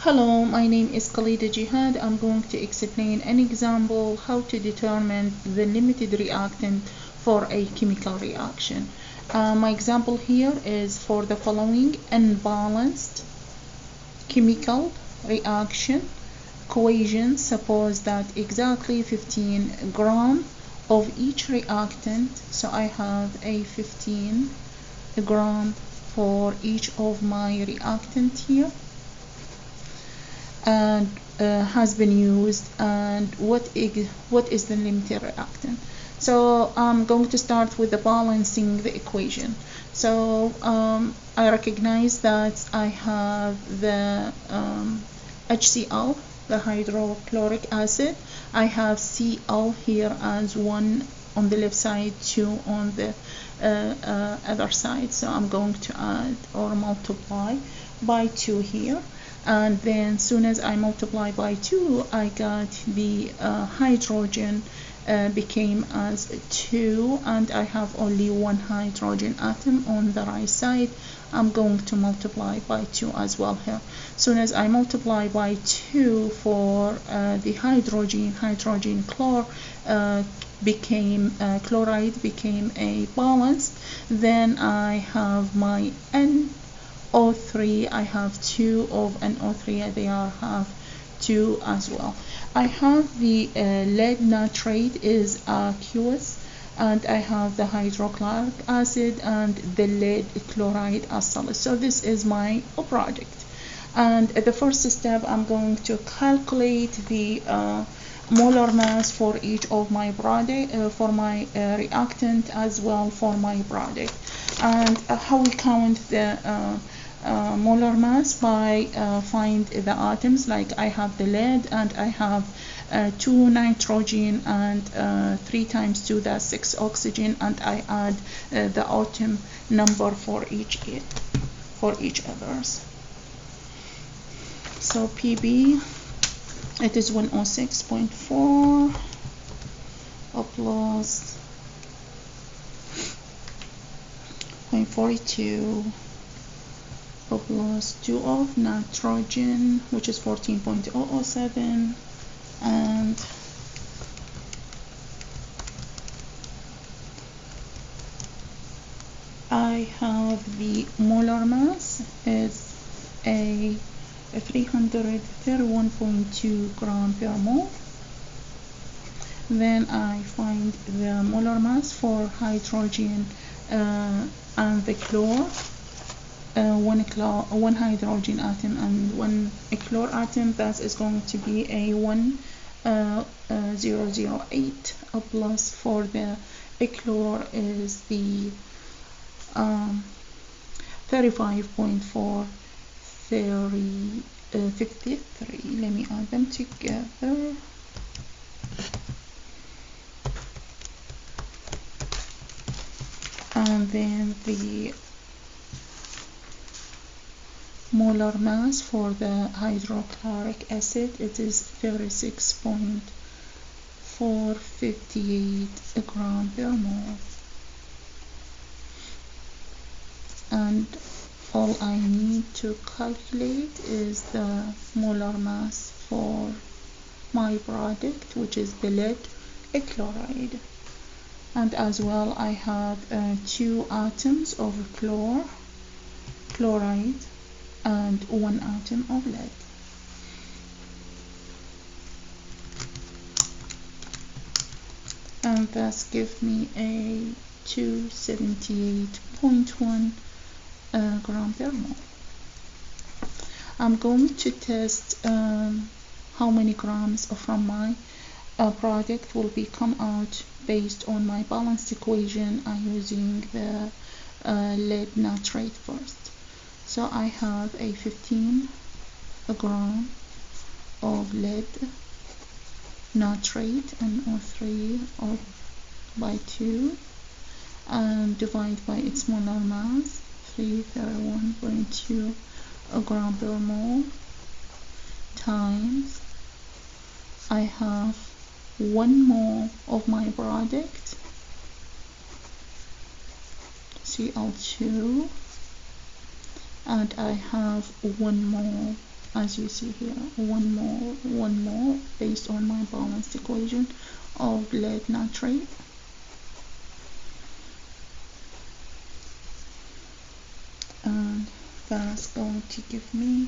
Hello, my name is Khalida Jihad. I'm going to explain an example how to determine the limited reactant for a chemical reaction. My example here is for the following unbalanced chemical reaction equation. Suppose that exactly 15 gram of each reactant, so I have a 15 gram for each of my reactant here, and has been used, and what is the limited reactant. So I'm going to start with the balancing the equation. So I recognize that I have the HCl, the hydrochloric acid. I have Cl here as 1 on the left side, 2 on the other side. So I'm going to add or multiply by 2 here, and then soon as I multiply by 2, I got the hydrogen became as 2, and I have only 1 hydrogen atom on the right side. I'm going to multiply by 2 as well here. Soon as I multiply by 2 for the hydrogen chlor became chloride became a balance. Then I have my NO3. I have 2 of NO3. They are have 2 as well. I have the lead nitrate is aqueous, and I have the hydrochloric acid and the lead chloride as solid. So this is my product. And at the first step, I'm going to calculate the molar mass for each of my product, for my reactant as well for my product. And how we count the molar mass by find the atoms. Like I have the lead, and I have 2 nitrogen, and 3 times 2, that's 6 oxygen, and I add the atom number for each others. So PB, it is 106.4 plus 0.42 plus 2 of nitrogen, which is 14.007, and I have the molar mass is a 331.2 gram per mole. Then I find the molar mass for hydrogen and the chlor. One hydrogen atom and 1 chlor atom, that is going to be a 1008 plus for the chlor is the 35.4 53. Let me add them together. And then the molar mass for the hydrochloric acid, it is 36.458 gram per mole. And all I need to calculate is the molar mass for my product, which is the lead chloride. And as well, I have 2 atoms of chloride, and 1 atom of lead. And that gives me a 278.1 gram per mole. I'm going to test how many grams from my product will be come out based on my balanced equation. I'm using the lead nitrate first. So I have a 15 gram of lead nitrate, NO3 by 2, and divide by its molar mass, 331.2 gram per mole, times I have 1 mole of my product, Cl2, and I have 1 mole as you see here, one mole based on my balanced equation of lead nitrate. And that's going to give me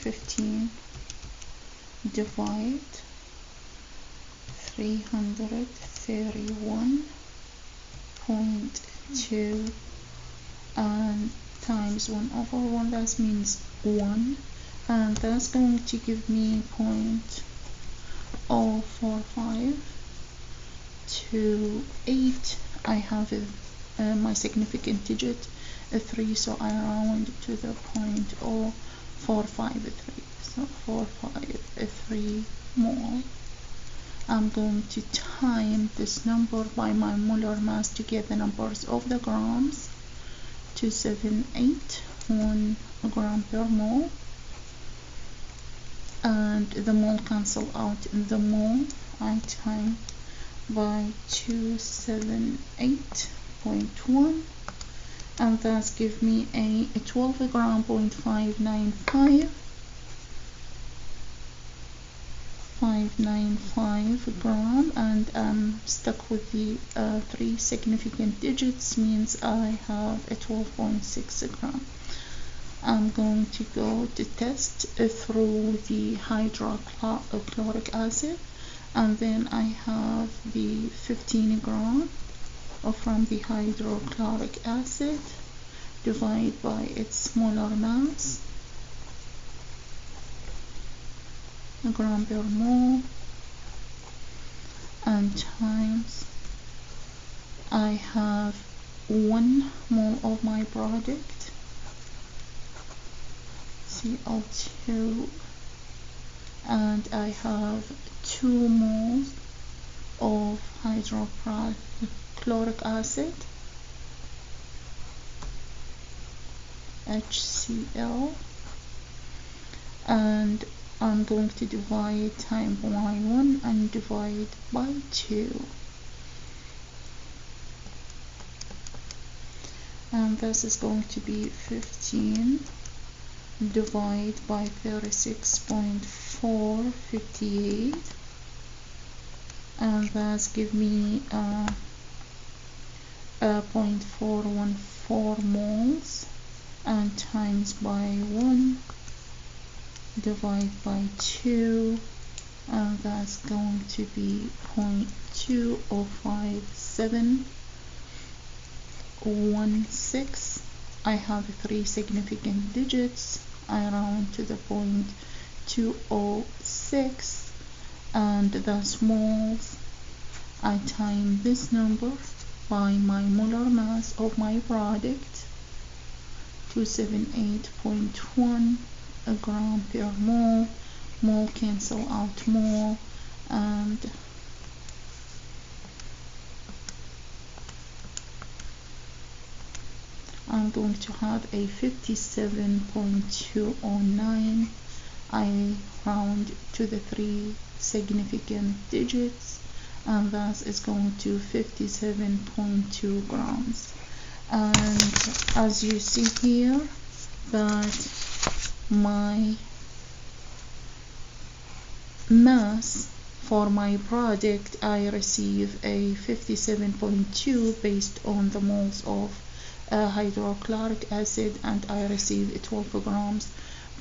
15 divide 331.2 and times 1/1, that means 1, and that's going to give me 0.04528. I have my significant digit 3, so I round to the 0.0453, so 453 mole. I'm going to time this number by my molar mass to get the numbers of the grams. 278 gram per mole, and the mole cancel out in the mole. I time by 278.1, and that's give me a 12 gram 595 gram, and I'm stuck with the 3 significant digits, means I have a 12.6 gram. I'm going to go to test through the hydrochloric acid, and then I have the 15 gram from the hydrochloric acid divided by its molar mass, gram per mole, and times I have 1 mole of my product, Cl2, and I have 2 moles of hydrochloric acid, HCl, and I'm going to divide time by 1 and divide by 2, and this is going to be 15 divided by 36.458, and that's give me 0.414 moles, and times by 1 divide by 2, and that's going to be 0.205716. I have 3 significant digits, I round to the 0.206, and that's moles. I time this number by my molar mass of my product, 278.1 gram per mole. Mole cancel out mole, and I'm going to have a 57.209. I round to the 3 significant digits, and that is going to 57.2 grams. And as you see here, that my mass for my product, I receive a 57.2 based on the moles of hydrochloric acid, and I receive 12 grams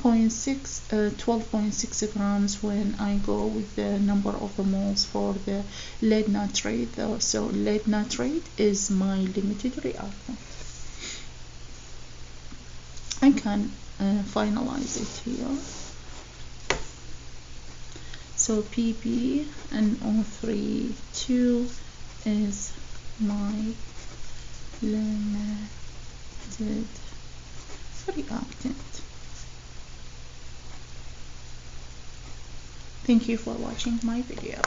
12.6 grams when I go with the number of the moles for the lead nitrate. So lead nitrate is my limited reactant. I can finalize it here. So PP&O3 is my limited reactant. Thank you for watching my video.